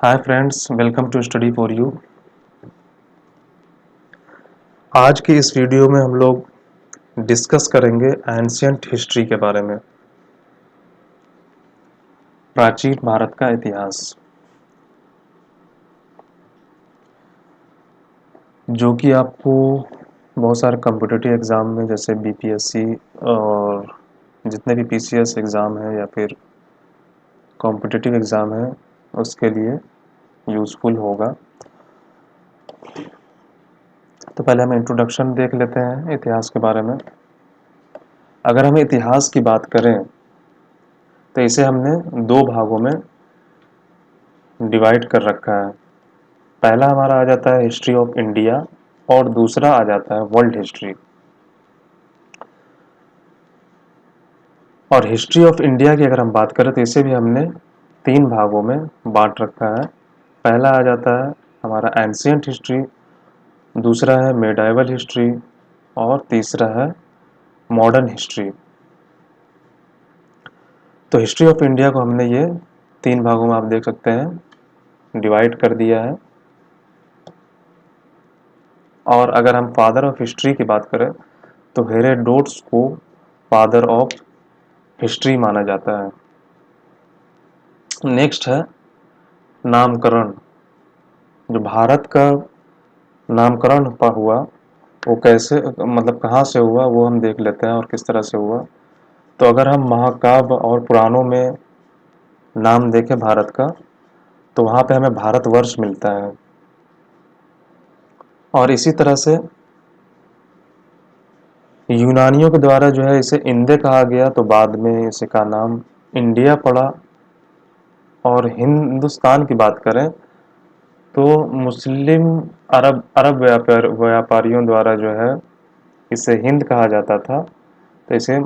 Hi friends, welcome to study for you. आज की इस वीडियो में हम लोग डिस्कस करेंगे एंशियंट हिस्ट्री के बारे में, प्राचीन भारत का इतिहास, जो कि आपको बहुत सारे कॉम्पिटिटिव एग्ज़ाम में जैसे बीपीएससी और जितने भी पीसीएस एग्ज़ाम है या फिर कॉम्पिटिटिव एग्ज़ाम है उसके लिए यूज़फुल होगा। तो पहले हम इंट्रोडक्शन देख लेते हैं इतिहास के बारे में। अगर हम इतिहास की बात करें तो इसे हमने दो भागों में डिवाइड कर रखा है। पहला हमारा आ जाता है हिस्ट्री ऑफ इंडिया और दूसरा आ जाता है वर्ल्ड हिस्ट्री। और हिस्ट्री ऑफ इंडिया की अगर हम बात करें तो इसे भी हमने तीन भागों में बांट रखा है। पहला आ जाता है हमारा एंशियंट हिस्ट्री, दूसरा है मेडाइवल हिस्ट्री और तीसरा है मॉडर्न हिस्ट्री। तो हिस्ट्री ऑफ इंडिया को हमने ये तीन भागों में आप देख सकते हैं डिवाइड कर दिया है। और अगर हम फादर ऑफ हिस्ट्री की बात करें तो हेरोडोटस को फादर ऑफ हिस्ट्री माना जाता है। नेक्स्ट है नामकरण। जो भारत का नामकरण हुआ वो कैसे, मतलब कहाँ से हुआ, वो हम देख लेते हैं और किस तरह से हुआ। तो अगर हम महाकाव्य और पुराणों में नाम देखें भारत का तो वहाँ पे हमें भारतवर्ष मिलता है। और इसी तरह से यूनानियों के द्वारा जो है इसे इंदे कहा गया, तो बाद में इसे का नाम इंडिया पड़ा। और हिंदुस्तान की बात करें तो मुस्लिम अरब अरब व्यापारियों द्वारा जो है इसे हिंद कहा जाता था, तो इसे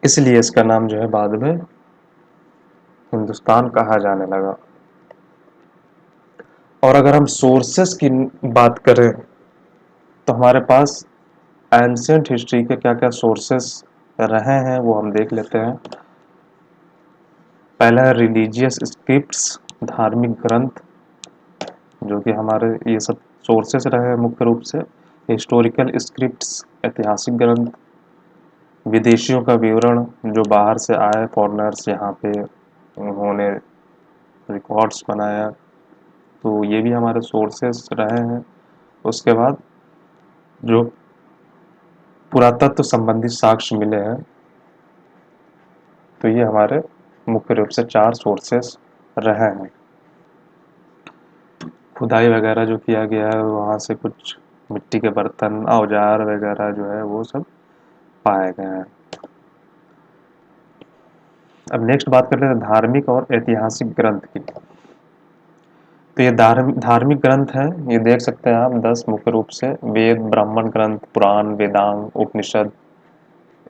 इसलिए इसका नाम जो है बाद में हिंदुस्तान कहा जाने लगा। और अगर हम सोर्सेस की बात करें तो हमारे पास एंशियंट हिस्ट्री के क्या क्या सोर्सेस रहे हैं वो हम देख लेते हैं। पहला है रिलीजियस स्क्रिप्ट्स, धार्मिक ग्रंथ, जो कि हमारे ये सब सोर्सेस रहे हैं मुख्य रूप से। हिस्टोरिकल स्क्रिप्ट्स, ऐतिहासिक ग्रंथ, विदेशियों का विवरण, जो बाहर से आए फॉरेनर्स यहाँ पे उन्होंने रिकॉर्ड्स बनाया, तो ये भी हमारे सोर्सेस रहे हैं। उसके बाद जो पुरातत्व संबंधी साक्ष्य मिले हैं, तो ये हमारे मुख्य रूप से चार सोर्सेस रहे हैं। खुदाई वगैरह जो किया गया है वहाँ से कुछ मिट्टी के बर्तन, औजार वगैरह जो है वो सब पाए गए हैं। अब नेक्स्ट बात कर लेते हैं धार्मिक और ऐतिहासिक ग्रंथ की। तो ये धार्मिक ग्रंथ हैं, ये देख सकते हैं आप 10 मुख्य रूप से: वेद, ब्राह्मण ग्रंथ, पुराण, वेदांग, उपनिषद,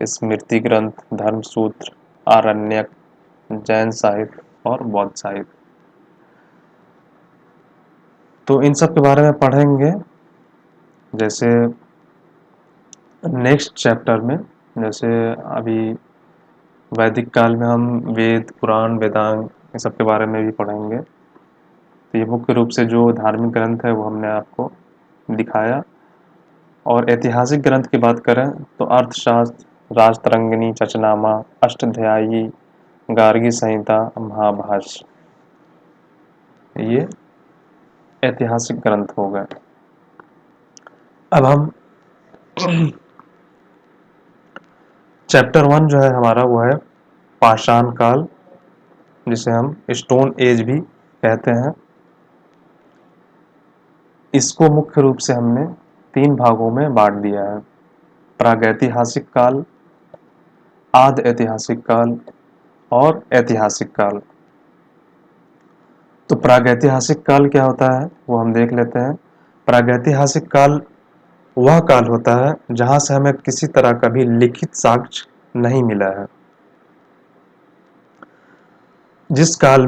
स्मृति ग्रंथ, धर्मसूत्र, आरण्यक, जैन साहित्य और बौद्ध साहित्य। तो इन सब के बारे में पढ़ेंगे जैसे नेक्स्ट चैप्टर में। जैसे अभी वैदिक काल में हम वेद, पुराण, वेदांग इन सब के बारे में भी पढ़ेंगे। तो ये मुख्य रूप से जो धार्मिक ग्रंथ है वो हमने आपको दिखाया। और ऐतिहासिक ग्रंथ की बात करें तो अर्थशास्त्र, राजतरंगिणी, चचनामा, अष्टाध्यायी, गार्गी संहिता, महाभाष्य, ये ऐतिहासिक ग्रंथ हो गए। अब हम चैप्टर 1 जो है हमारा वो है पाषाण काल, जिसे हम स्टोन एज भी कहते हैं। इसको मुख्य रूप से हमने तीन भागों में बांट दिया है: प्रागैतिहासिक काल, आद ऐतिहासिक काल और ऐतिहासिक काल। तो प्रागैतिहासिक काल क्या होता है वो हम देख लेते हैं। प्रागैतिहासिक काल वह काल होता है जहां से हमें किसी तरह का भी लिखित साक्ष्य नहीं मिला है। जिस काल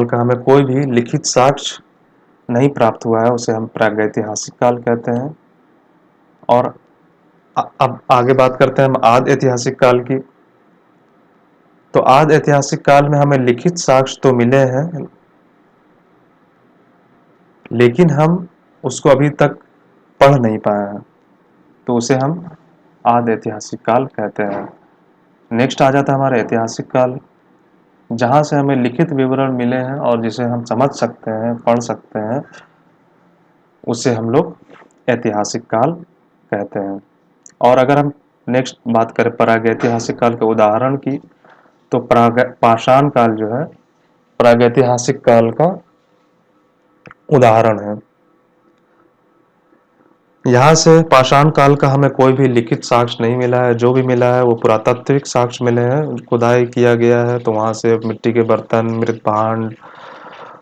का हमें कोई भी लिखित साक्ष्य नहीं प्राप्त हुआ है उसे हम प्रागैतिहासिक काल कहते हैं। और अब आगे बात करते हैं हम आद ऐतिहासिक काल की। तो आदि ऐतिहासिक काल में हमें लिखित साक्ष्य तो मिले हैं, लेकिन हम उसको अभी तक पढ़ नहीं पाए हैं, तो उसे हम आदि ऐतिहासिक काल कहते हैं। नेक्स्ट आ जाता है हमारा ऐतिहासिक काल, जहाँ से हमें लिखित विवरण मिले हैं और जिसे हम समझ सकते हैं, पढ़ सकते हैं, उसे हम लोग ऐतिहासिक काल कहते हैं। और अगर हम नेक्स्ट बात करें प्रागैतिहासिक काल के उदाहरण की, तो पाषाण काल जो है प्रागैतिहासिक काल का उदाहरण है। यहाँ से पाषाण काल का हमें कोई भी लिखित साक्ष्य नहीं मिला है, जो भी मिला है वो पुरातात्विक साक्ष्य मिले हैं, खुदाई किया गया है तो वहाँ से मिट्टी के बर्तन, मृत भांड,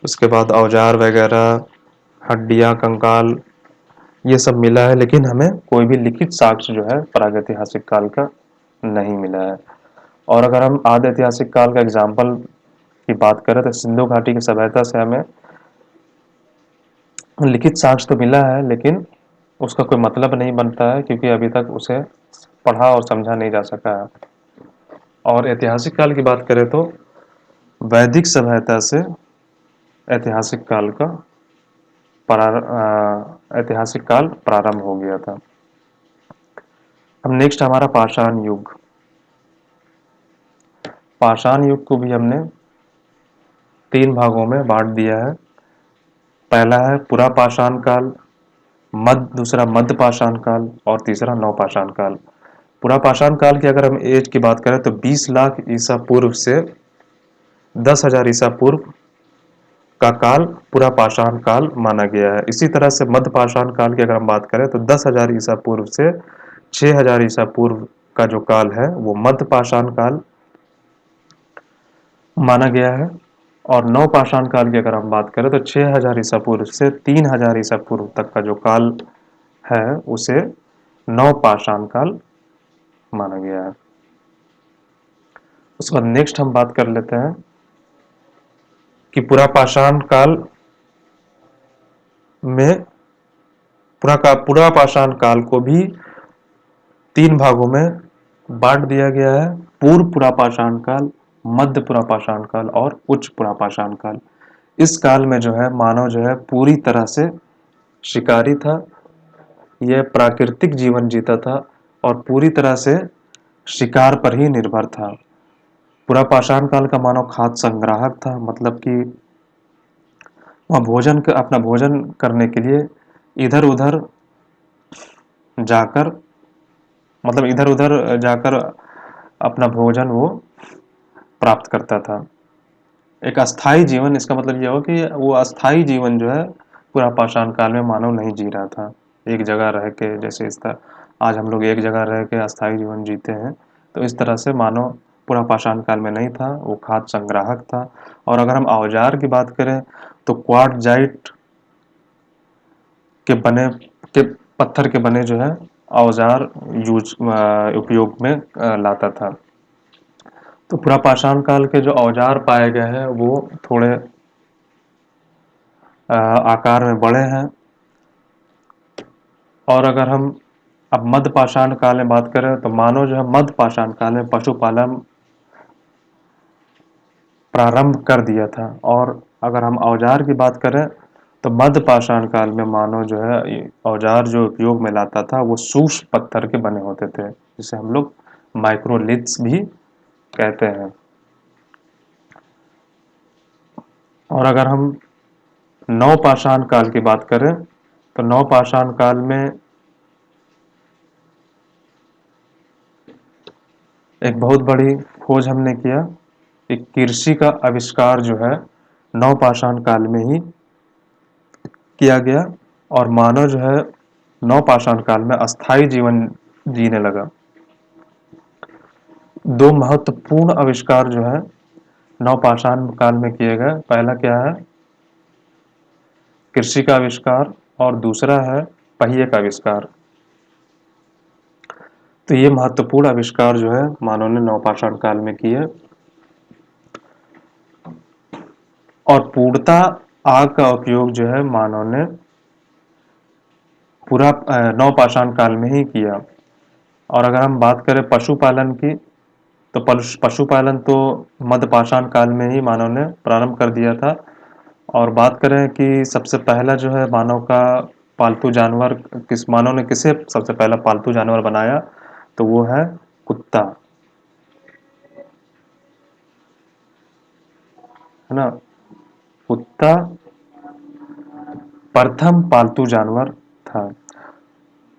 उसके बाद औजार वगैरह, हड्डियाँ, कंकाल, ये सब मिला है, लेकिन हमें कोई भी लिखित साक्ष्य जो है प्रागैतिहासिक काल का नहीं मिला है। और अगर हम आदि ऐतिहासिक काल का एग्जाम्पल की बात करें तो सिंधु घाटी की सभ्यता से हमें लिखित साक्ष्य तो मिला है, लेकिन उसका कोई मतलब नहीं बनता है, क्योंकि अभी तक उसे पढ़ा और समझा नहीं जा सका है। और ऐतिहासिक काल की बात करें तो वैदिक सभ्यता से ऐतिहासिक काल का ऐतिहासिक काल प्रारंभ हो गया था। अब नेक्स्ट हमारा पाषाण युग। पाषाण युग को भी हमने 3 भागों में बांट दिया है। पहला है पुरापाषाण काल, दूसरा मध्य पाषाण काल और तीसरा नवपाषाण काल। पुरापाषाण काल की अगर हम एज की बात करें तो 20 लाख ईसा पूर्व से 10,000 ईसा पूर्व का काल पुरापाषाण काल माना गया है। इसी तरह से मध्य पाषाण काल की अगर हम बात करें तो 10,000 ईसा पूर्व से 6,000 ईसा पूर्व का जो काल है वो मध्य पाषाण काल माना गया है। और नवपाषाण काल की अगर हम बात करें तो 6,000 ईसा पूर्व से 3,000 ईसा पूर्व तक का जो काल है उसे नवपाषाण काल माना गया है। उसके बाद नेक्स्ट हम बात कर लेते हैं कि पुरापाषाण काल में पुरापाषाण काल को भी 3 भागों में बांट दिया गया है। पूर्व पुरापाषाण काल, मध्य पुरापाषाण काल और उच्च पुरापाषाण काल। इस काल में जो है मानव जो है पूरी तरह से शिकारी था, यह प्राकृतिक जीवन जीता था और पूरी तरह से शिकार पर ही निर्भर था। पुरापाषाण काल का मानव खाद्य संग्राहक था, मतलब कि वह अपना भोजन करने के लिए इधर उधर जाकर मतलब इधर उधर जाकर अपना भोजन वो प्राप्त करता था। एक अस्थाई जीवन, इसका मतलब यह हो कि वो अस्थाई जीवन जो है पूरा पाषाण काल में मानव नहीं जी रहा था। एक जगह रह के, जैसे इस तरह आज हम लोग एक जगह रह के अस्थाई जीवन जीते हैं, तो इस तरह से मानव पूरा पाषाण काल में नहीं था, वो खाद्य संग्राहक था। और अगर हम औजार की बात करें तो क्वार्टजाइट के बने के पत्थर के बने जो है औजार उपयोग में लाता था। तो पुरापाषाण काल के जो औजार पाए गए हैं वो थोड़े आकार में बड़े हैं। और अगर हम अब मध्य पाषाण काल में बात करें तो मानव जो है मध्य पाषाण काल में पशुपालन प्रारंभ कर दिया था। और अगर हम औजार की बात करें तो मध्य पाषाण काल में मानव जो है औजार जो उपयोग में लाता था वो सूक्ष्म पत्थर के बने होते थे, जिसे हम लोग माइक्रोलिथ्स भी कहते हैं। और अगर हम नवपाषाण काल की बात करें तो नवपाषाण काल में एक बहुत बड़ी खोज हमने किया। एक कृषि का आविष्कार जो है नवपाषाण काल में ही किया गया और मानव जो है नवपाषाण काल में अस्थाई जीवन जीने लगा। 2 महत्वपूर्ण आविष्कार जो है नवपाषाण काल में किए गए, पहला क्या है, कृषि का आविष्कार, और दूसरा है पहिए का आविष्कार। तो ये महत्वपूर्ण आविष्कार जो है मानव ने नवपाषाण काल में किए। और पूर्णतः आग का उपयोग जो है मानव ने पूरा नवपाषाण काल में ही किया। और अगर हम बात करें पशुपालन की तो पशुपालन तो मध्यपाषाण काल में ही मानव ने प्रारंभ कर दिया था। और बात करें कि सबसे पहला जो है मानव का पालतू जानवर, किस मानव ने किसे सबसे पहला पालतू जानवर बनाया, तो वो है कुत्ता, है ना। कुत्ता प्रथम पालतू जानवर था।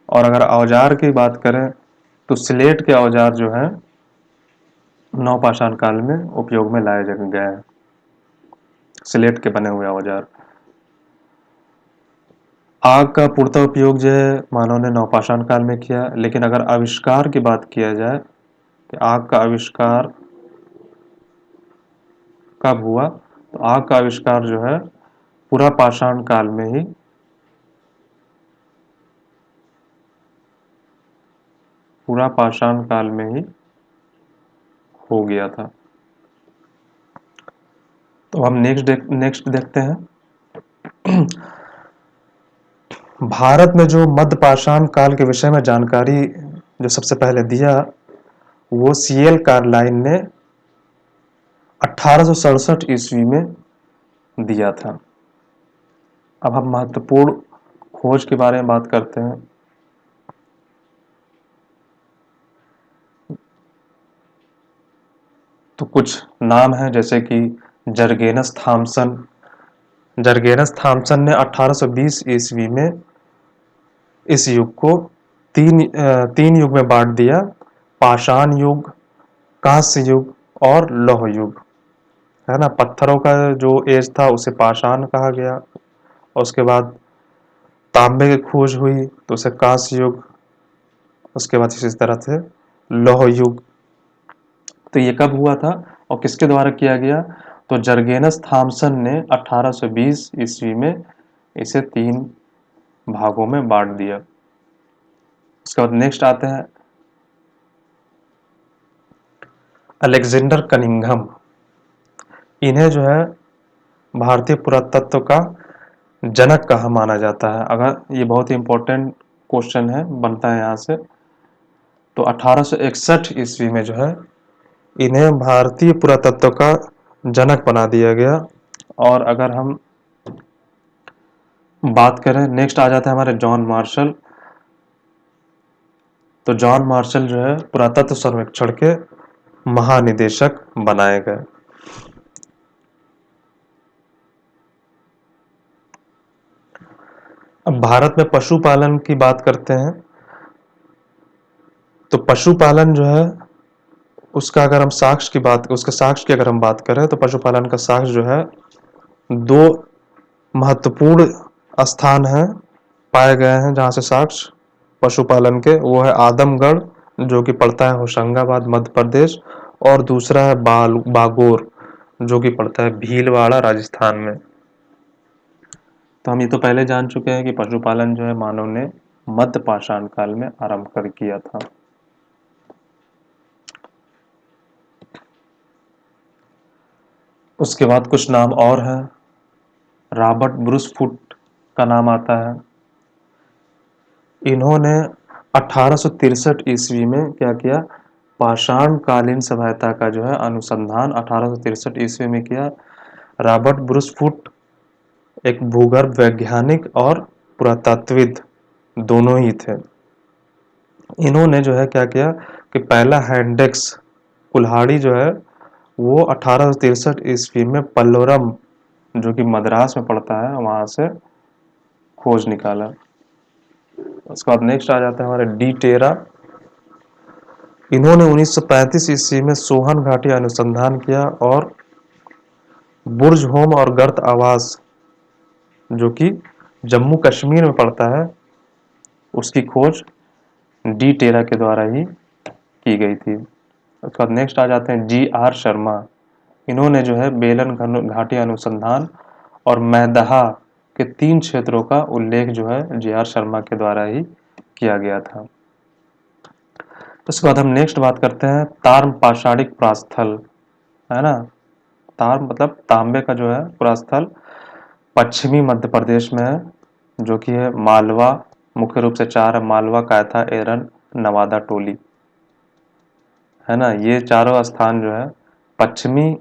और अगर औजार की बात करें तो स्लेट के औजार जो है नवपाषाण काल में उपयोग में लाए गए हैं, स्लेट के बने हुए औजार। आग का पूर्णतः उपयोग जो है मानव ने नवपाषाण काल में किया। लेकिन अगर आविष्कार की बात किया जाए कि आग का आविष्कार कब हुआ, तो आग का आविष्कार जो है पुरापाषाण काल में ही, पुरापाषाण काल में ही हो गया था। तो हम नेक्स्ट देखते हैं। भारत में जो मध्यपाषाण काल के विषय में जानकारी जो सबसे पहले दिया, वो सीएल कार्लाइन ने 1867 ईस्वी में दिया था। अब हम महत्वपूर्ण खोज के बारे में बात करते हैं। तो कुछ नाम हैं जैसे कि जर्गेनस थॉमसन। जर्गेनस थॉमसन ने 1820 ईस्वी में इस युग को तीन युग में बांट दिया: पाषाण युग, कांस्य युग और लौह युग, है ना। पत्थरों का जो एज था उसे पाषाण कहा गया, और उसके बाद तांबे की खोज हुई तो उसे कांस्य युग, उसके बाद इसी तरह से लौह युग। तो ये कब हुआ था और किसके द्वारा किया गया, तो जर्गेनस थॉमसन ने 1820 ईस्वी में इसे तीन भागों में बांट दिया। उसके बाद नेक्स्ट आते हैं अलेक्जेंडर कनिंघम। इन्हें जो है भारतीय पुरातत्व का जनक कहा माना जाता है। अगर ये बहुत ही इंपॉर्टेंट क्वेश्चन है, बनता है यहाँ से। तो 1861 ईस्वी में जो है इन्हें भारतीय पुरातत्व का जनक बना दिया गया। और अगर हम बात करें, नेक्स्ट आ जाता है हमारे जॉन मार्शल। तो जॉन मार्शल जो है पुरातत्व सर्वेक्षण के महानिदेशक बनाए गए। अब भारत में पशुपालन की बात करते हैं। तो पशुपालन जो है उसका अगर हम साक्ष्य की बात, उसके साक्ष्य की अगर हम बात करें, तो पशुपालन का साक्ष्य जो है दो महत्वपूर्ण स्थान है पाए गए हैं जहां से साक्ष्य पशुपालन के, वो है आदमगढ़ जो कि पड़ता है होशंगाबाद मध्य प्रदेश, और दूसरा है बागोर जो कि पड़ता है भीलवाड़ा राजस्थान में। तो हम ये तो पहले जान चुके हैं कि पशुपालन जो है मानव ने मध्य पाषाण काल में आरंभ कर किया था। उसके बाद कुछ नाम और हैं। रॉबर्ट ब्रूस फुट का नाम आता है। इन्होंने 1863 ईस्वी में क्या किया, पाषाण कालीन सभ्यता का जो है अनुसंधान 1863 ईस्वी में किया। रॉबर्ट ब्रूस फुट एक भूगर्भ वैज्ञानिक और पुरातत्वविद दोनों ही थे। इन्होंने जो है क्या किया कि पहला हैंडेक्स कुल्हाड़ी जो है वो 1863 ईस्वी में पल्लोरम जो कि मद्रास में पड़ता है वहां से खोज निकाला। उसके बाद नेक्स्ट आ जाता है हमारे डी टेरा। इन्होंने 1935 ईस्वी में सोहन घाटी अनुसंधान किया और बुर्ज होम और गर्त आवास जो कि जम्मू कश्मीर में पड़ता है उसकी खोज डी टेरा के द्वारा ही की गई थी। उसके बाद नेक्स्ट आ जाते हैं जी आर शर्मा। इन्होंने जो है बेलन घाटी अनुसंधान और मैदहा के तीन क्षेत्रों का उल्लेख जो है जी आर शर्मा के द्वारा ही किया गया था। उसके बाद हम नेक्स्ट बात करते हैं तार्म पाषाणिक प्रास्थल, है ना। तार्म मतलब तांबे का जो है प्रास्थल पश्चिमी मध्य प्रदेश में है, जो कि है मालवा। मुख्य रूप से चार है: मालवा, कायथा, एरन, नवादा, टोली, है ना, ये चारों स्थान जो है पश्चिमी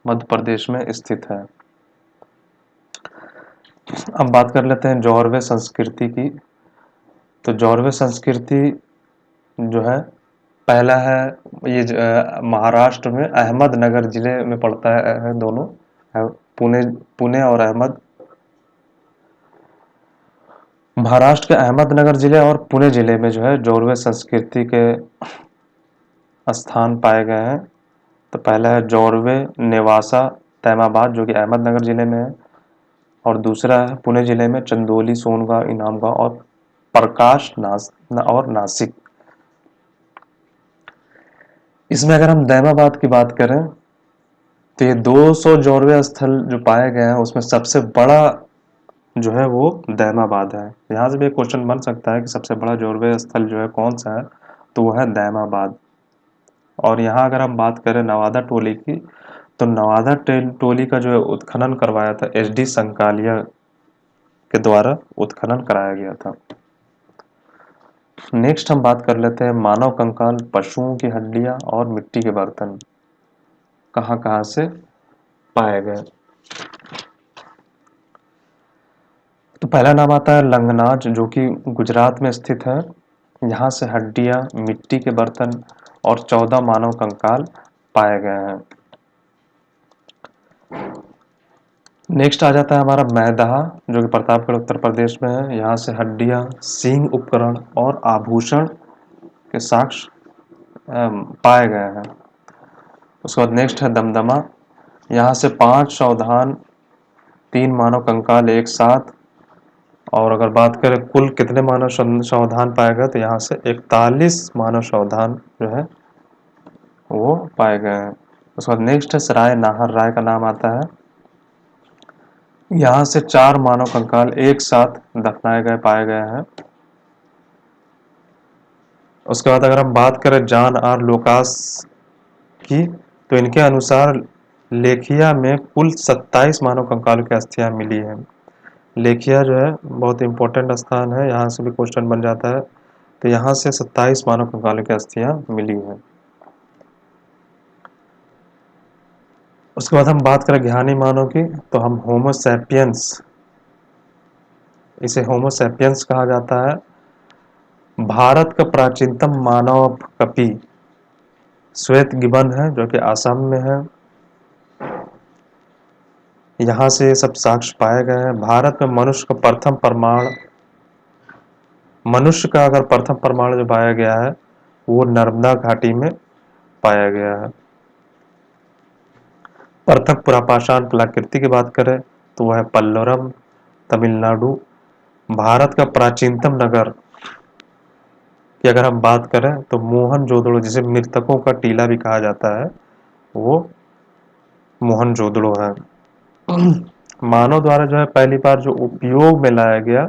मध्य प्रदेश में स्थित है। अब बात कर लेते हैं जौहरवे संस्कृति की। तो जौहरवे संस्कृति जो है, पहला है ये महाराष्ट्र में अहमदनगर जिले में पड़ता है दोनों, पुणे पुणे और अहमद महाराष्ट्र के अहमदनगर जिले और पुणे जिले में जो है जौहरवे संस्कृति के स्थान पाए गए हैं। तो पहला है जौहरवे नेवासा तैमाबाद जो कि अहमदनगर जिले में है, और दूसरा है पुणे जिले में चंदोली, सोनगांव, इनामगांव और प्रकाश और नासिक। इसमें अगर हम दैमाबाद की बात करें तो ये 200 जौहरवे स्थल जो पाए गए हैं उसमें सबसे बड़ा जो है वो दैमाबाद है। यहाँ से भी एक क्वेश्चन बन सकता है कि सबसे बड़ा जौहरवे स्थल जो है कौन सा है, तो वो है दैमाबाद। और यहाँ अगर हम बात करें नवादा टोली की, तो नवादा टोली का जो है उत्खनन करवाया था एच.डी. संकालिया के द्वारा उत्खनन कराया गया था। नेक्स्ट हम बात कर लेते हैं मानव कंकाल, पशुओं की हड्डियां और मिट्टी के बर्तन कहाँ कहाँ से पाए गए। तो पहला नाम आता है लंगनाज जो कि गुजरात में स्थित है। यहाँ से हड्डियां, मिट्टी के बर्तन और 14 मानव कंकाल पाए गए हैं। नेक्स्ट आ जाता है हमारा मैदहा जो कि प्रतापगढ़ उत्तर प्रदेश में है। यहाँ से हड्डियां, सींग उपकरण और आभूषण के साक्ष्य पाए गए हैं। उसके बाद नेक्स्ट है दमदमा। यहाँ से 5 सावधान, 3 मानव कंकाल एक साथ। और अगर बात करें कुल कितने मानव सावधान पाए गए, तो यहाँ से 41 मानव सावधान जो है वो पाए गए हैं। उसके बाद नेक्स्ट है सराय नाहर राय का नाम आता है। यहाँ से 4 मानव कंकाल एक साथ दफनाए गए पाए गए हैं। उसके बाद अगर हम बात करें जॉन आर लोकास की, तो इनके अनुसार लेखिया में कुल 27 मानव कंकालों की अस्थियां मिली हैं। लेखिया जो है बहुत इंपॉर्टेंट स्थान है, यहाँ से भी क्वेश्चन बन जाता है। तो यहाँ से 27 मानव कंकालों की अस्थियां मिली हैं। उसके बाद हम बात करें ज्ञानी मानव की, तो हम होमो सैपियंस, इसे होमो सैपियंस कहा जाता है। भारत का प्राचीनतम मानव कपि श्वेत गिबन है जो कि असम में है। यहाँ से ये सब साक्ष्य पाए गए हैं। भारत में मनुष्य का अगर प्रथम प्रमाण जो पाया गया है वो नर्मदा घाटी में पाया गया है। प्रथम पुरापाषाण कलाकृति की बात करें तो वह है पल्लवरम, तमिलनाडु। भारत का प्राचीनतम नगर की अगर हम बात करें तो मोहनजोदड़ो, जिसे मृतकों का टीला भी कहा जाता है, वो मोहनजोदड़ो है। मानव द्वारा जो है पहली बार जो उपयोग में लाया गया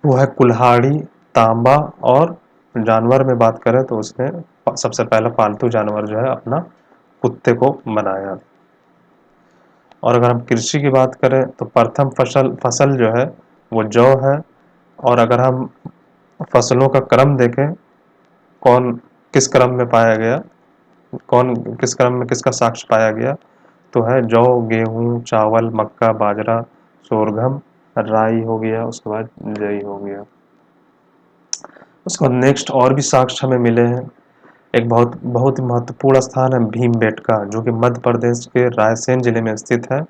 वो है कुल्हाड़ी, तांबा। और जानवर में बात करें तो उसने सबसे पहला पालतू जानवर जो है अपना कुत्ते को बनाया। और अगर हम कृषि की बात करें तो प्रथम फसल जो है वो जौ है। और अगर हम फसलों का क्रम देखें, कौन किस क्रम में पाया गया, कौन किस क्रम में किसका साक्ष्य पाया गया, तो है जौ, गेहूं, चावल, मक्का, बाजरा, सोरगम, राई हो गया, उसके बाद जई हो गया। उसके बाद नेक्स्ट और भी साक्ष्य हमें मिले हैं। एक बहुत बहुत ही महत्वपूर्ण स्थान है भीमबेटका जो कि मध्य प्रदेश के रायसेन जिले में स्थित है।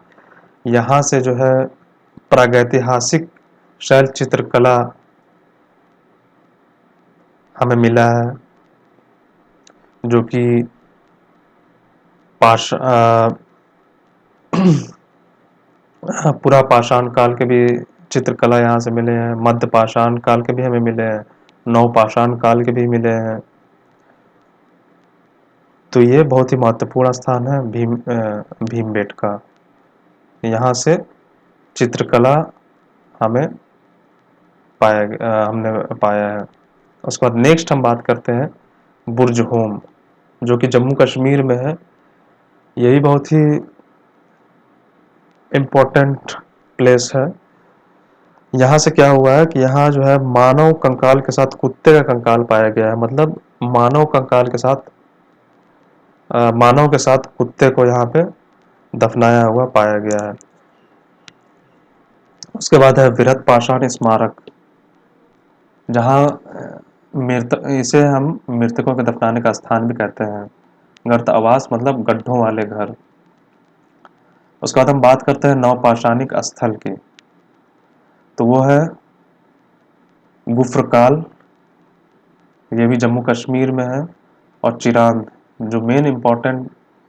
यहाँ से जो है प्रागैतिहासिक शैल चित्रकला हमें मिला है जो कि पूरा पाषाण काल के भी चित्रकला यहाँ से मिले हैं, मध्य पाषाण काल के भी हमें मिले हैं, नव पाषाण काल के भी मिले हैं। तो ये बहुत ही महत्वपूर्ण स्थान है भीमबेटका। यहाँ से चित्रकला हमें हमने पाया है। उसके बाद नेक्स्ट हम बात करते हैं बुर्ज होम जो कि जम्मू कश्मीर में है। यही बहुत ही इम्पोर्टेंट प्लेस है। यहाँ से क्या हुआ है कि यहाँ जो है मानव कंकाल के साथ कुत्ते का कंकाल पाया गया है। मतलब मानव कंकाल के साथ मानव के साथ कुत्ते को यहाँ पे दफनाया हुआ पाया गया है। उसके बाद है वृहद पाषाण स्मारक, जहाँ मृत इसे हम मृतकों के दफनाने का स्थान भी कहते हैं। गर्त आवास मतलब गड्ढों वाले घर। उसके बाद हम बात करते हैं नवपाषाणिक स्थल की, तो वो है गुफ्रकाल, ये भी जम्मू कश्मीर में है। और चिरांद, जो मेन इम्पोर्टेंट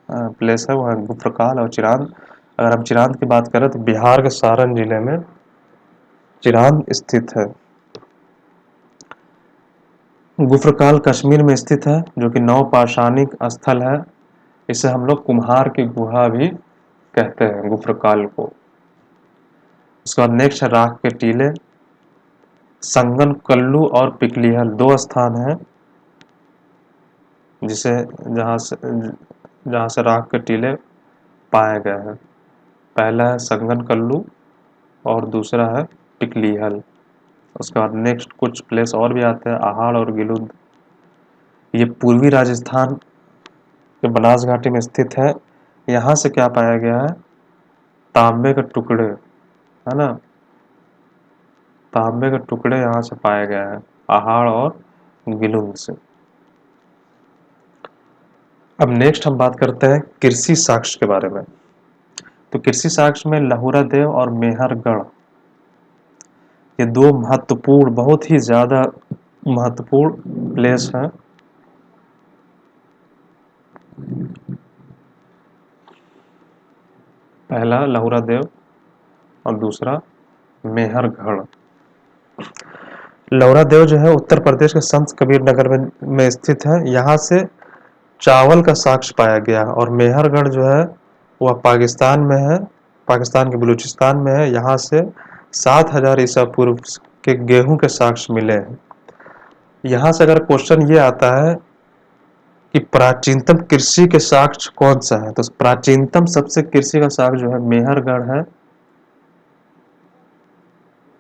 प्लेस है वो है गुफ्रकाल और चिरांद। अगर हम चिरांद की बात करें तो बिहार के सारण जिले में चिरांद स्थित है। गुफ्रकाल कश्मीर में स्थित है, जो कि नवपाषाणिक स्थल है। इसे हम लोग कुम्हार की गुहा भी कहते हैं, गुफ्रकाल को। उसके बाद नेक्स्ट है राख के टीले। संगन कल्लू और पिकलीहल दो स्थान हैं जिसे जहाँ से राख के टीले पाए गए हैं। पहला है संगन कल्लू और दूसरा है पिकलीहल। उसके बाद नेक्स्ट कुछ प्लेस और भी आते हैं, आहाड़ और गिलुद। ये पूर्वी राजस्थान के बनास घाटी में स्थित है। यहाँ से क्या पाया गया है, तांबे के टुकड़े, है ना, तांबे के टुकड़े यहाँ से पाए गए हैं, आहाड़ और गिलुद से। अब नेक्स्ट हम बात करते हैं कृषि साक्ष्य के बारे में। तो कृषि साक्ष्य में लहुरा देव और मेहरगढ़, ये दो महत्वपूर्ण, बहुत ही ज्यादा महत्वपूर्ण प्लेस हैं। पहला लहुरा देव और दूसरा मेहरगढ़। लहुरा देव जो है उत्तर प्रदेश के संत कबीर नगर में स्थित है। यहाँ से चावल का साक्ष्य पाया गया। और मेहरगढ़ जो है वह पाकिस्तान में है, पाकिस्तान के बलूचिस्तान में है। यहाँ से 7000 ईसा पूर्व के गेहूं के साक्ष्य मिले हैं। यहाँ से अगर क्वेश्चन ये आता है कि प्राचीनतम कृषि के साक्ष्य कौन सा है, तो प्राचीनतम सबसे कृषि का साक्ष्य जो है मेहरगढ़ है।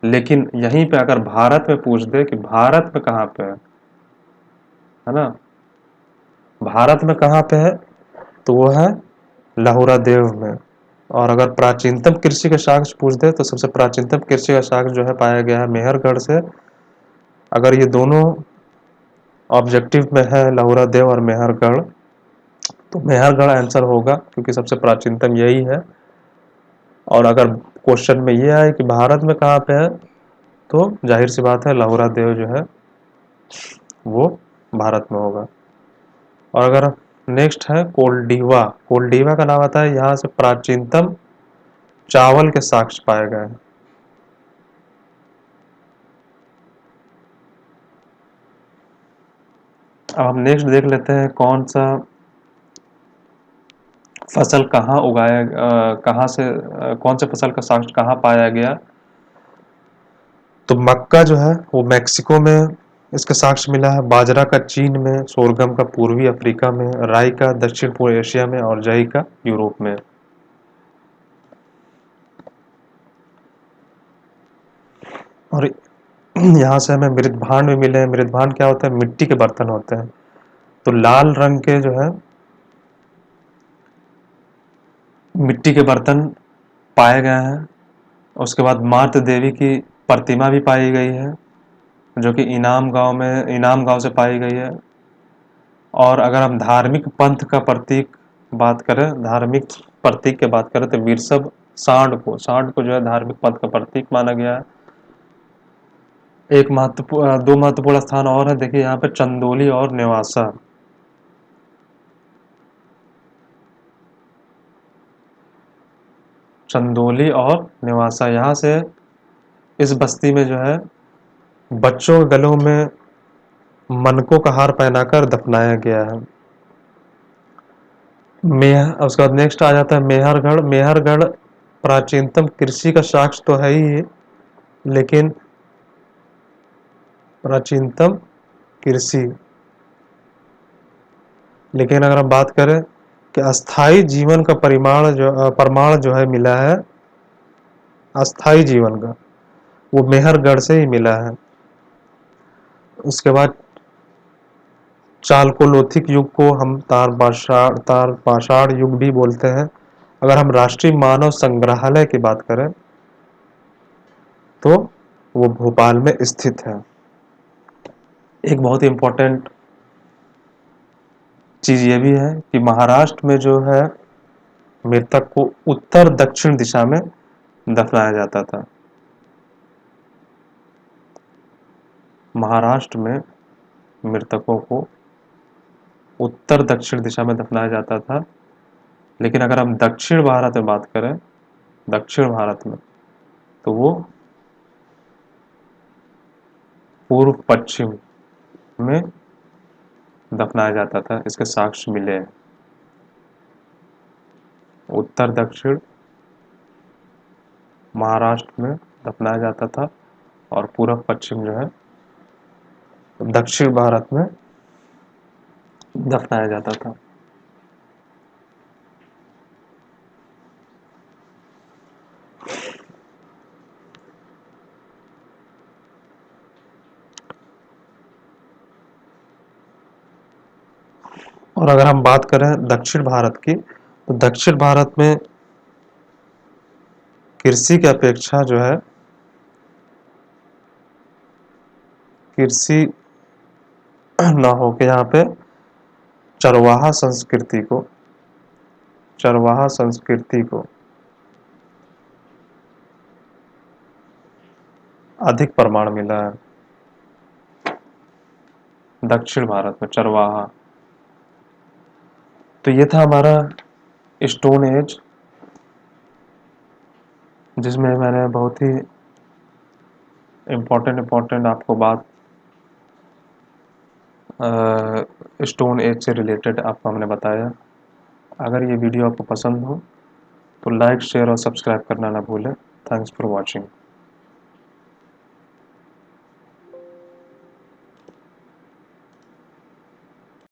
लेकिन यहीं पे अगर भारत में पूछ दे कि भारत में कहाँ पे है ना, भारत में कहाँ पे है, तो वो है लहुरा देव में। और अगर प्राचीनतम कृषि का साक्ष्य पूछ दे तो सबसे प्राचीनतम कृषि का साक्ष्य जो है पाया गया है मेहरगढ़ से। अगर ये दोनों ऑब्जेक्टिव में है, लहुरा देव और मेहरगढ़, तो मेहरगढ़ आंसर होगा क्योंकि सबसे प्राचीनतम यही है। और अगर क्वेश्चन में ये आए कि भारत में कहाँ पे है, तो जाहिर सी बात है लहुरा देव जो है वो भारत में होगा। और अगर नेक्स्ट है कोल्डीवा, कोल्डीवा का नाम आता है, यहाँ से प्राचीनतम चावल के साक्ष्य पाए गए हैं। अब हम नेक्स्ट देख लेते हैं कौन सा फसल कहाँ उगाया, कहाँ से कौन से फसल का साक्ष्य कहाँ पाया गया। तो मक्का जो है वो मैक्सिको में इसका साक्ष्य मिला है, बाजरा का चीन में, सोरगम का पूर्वी अफ्रीका में, राई का दक्षिण पूर्व एशिया में और जई का यूरोप में। और यहाँ से हमें मृदभांड भी मिले हैं। मृदभांड क्या होता है, मिट्टी के बर्तन होते हैं। तो लाल रंग के जो है मिट्टी के बर्तन पाए गए हैं। उसके बाद मातृ देवी की प्रतिमा भी पाई गई है, जो कि इनाम गांव से पाई गई है। और अगर हम धार्मिक पंथ का प्रतीक बात करें, धार्मिक प्रतीक की बात करें, तो विरसव सांड को जो है धार्मिक पंथ का प्रतीक माना गया है। दो महत्वपूर्ण स्थान और है, देखिए यहाँ पे चंदोली और नेवासा। चंदोली और नेवासा, यहाँ से इस बस्ती में जो है बच्चों के गलों में मनकों का हार पहनाकर दफनाया गया है। उसके बाद नेक्स्ट आ जाता है मेहरगढ़। मेहरगढ़ प्राचीनतम कृषि का साक्ष्य तो है ही, लेकिन प्राचीनतम कृषि, लेकिन अगर हम बात करें कि अस्थाई जीवन का प्रमाण जो है मिला है, अस्थाई जीवन का, वो मेहरगढ़ से ही मिला है। उसके बाद चालकोलोथिक युग को हम तार पाषाण युग भी बोलते हैं। अगर हम राष्ट्रीय मानव संग्रहालय की बात करें तो वो भोपाल में स्थित है। एक बहुत ही इम्पोर्टेंट चीज ये भी है कि महाराष्ट्र में जो है मृतक को उत्तर दक्षिण दिशा में दफनाया जाता था। महाराष्ट्र में मृतकों को उत्तर दक्षिण दिशा में दफनाया जाता था। लेकिन अगर हम दक्षिण भारत में बात करें, दक्षिण भारत में, तो वो पूर्व पश्चिम में दफनाया जाता था। इसके साक्ष्य मिले हैं। उत्तर दक्षिण महाराष्ट्र में दफनाया जाता था और पूर्व पश्चिम जो है दक्षिण भारत में दफनाया जाता था। और अगर हम बात करें दक्षिण भारत की, तो दक्षिण भारत में कृषि की अपेक्षा जो है कृषि न हो के यहाँ पे चरवाहा संस्कृति को चरवाहा संस्कृति को अधिक प्रमाण मिला है। दक्षिण भारत में चरवाहा। तो ये था हमारा स्टोन एज, जिसमें मैंने बहुत ही इम्पोर्टेंट आपको बात स्टोन एज से रिलेटेड आपको हमने बताया। अगर ये वीडियो आपको पसंद हो तो लाइक, शेयर और सब्सक्राइब करना ना भूलें। Thanks for watching.